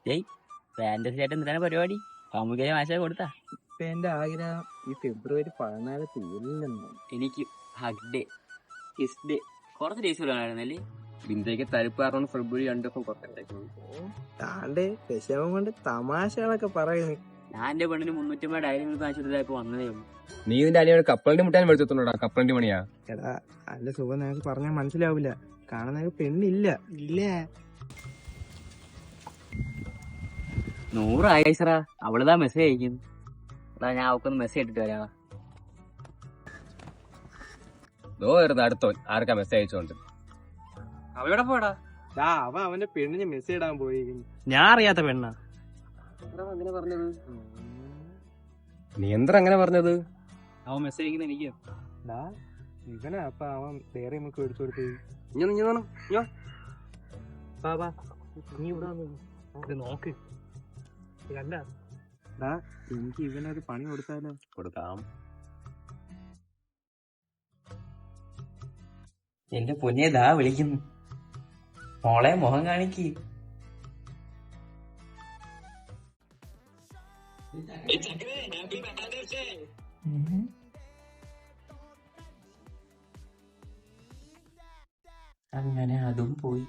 ജയ് fantasy ആയിട്ട് എന്തിനാണ് പരിപാടി? സാമൂഹിക മാശ കൊടുത്താ ഇപ്പൊ എന്റെ ആഗ്രഹം ഈ ഫെബ്രുവരി 14 തീരുന്നെന്ന്. എനിക്ക് ഹഗ് ഡേ, കിസ് ഡേ, കുറച്ച് ഡേയ്സ് വിടാനായിരുന്നല്ലേ? ബിന്ദയ്ക്ക് തരിപ്പ് കാരണം ഫെബ്രുവരി 2 പുറത്തേക്ക് താണ്ടെ വിഷമം കൊണ്ട് തമാശകളൊക്കെ പറയുന്നു. ഞാൻ എന്റെ പെണ്ണിന് 350 ഡയറി മിൽക്ക് വാങ്ങിച്ചിട്ട് വന്നതേ ഉള്ളൂ. നീ ഇതിന്റെ അനിയോട് കപ്പലിന്റെ മുട്ടാൻ മേടിച്ചോടാ. കപ്പലിന്റെ മണിയാ. എടാ അതിന്റെ സുഖം നിനക്ക് പറഞ്ഞാൽ മനസ്സിലാവില്ല. കാണുന്ന പെണ്ണില്ല. ഇല്ല 100 ആയിസറാ, അവളിതാ മെസ്സേജ് അയക്കുന്നു. എടാ ഞാൻ അവക്കൊന്ന് മെസ്സേജ് ഇട്ടിട്ട് വരാവാ. അടുത്തോ ആർക്കാ മെസ്സേജ് അയച്ചോണ്ട് അവയുടെ പോടാ. അവ അവന്റെ പെണ്ണിന് മെസ്സേജ് ഇടാൻ പോയിരിക്കുന്നു. ഞാൻ അറിയാത്ത പെണ്ണാ. അങ്ങനെ പറഞ്ഞത് നീ എന്താ അങ്ങനെ പറഞ്ഞത്? അവൻ മെസ്സേജ് അയക്കുന്ന എനിക്ക് ഇവനാ അപ്പൊ അവൻ വേറെ നമുക്ക് മേടിച്ചു കൊടുത്ത്. നോക്ക് എനിക്ക് ഇവനൊരു പണി കൊടുത്താലോ? കൊടുക്കാം. എന്റെ പൊന്നെ ദാ വിളിക്കുന്നു. മോളെ മുഖം കാണിക്ക്. അങ്ങനെ അതും പോയി.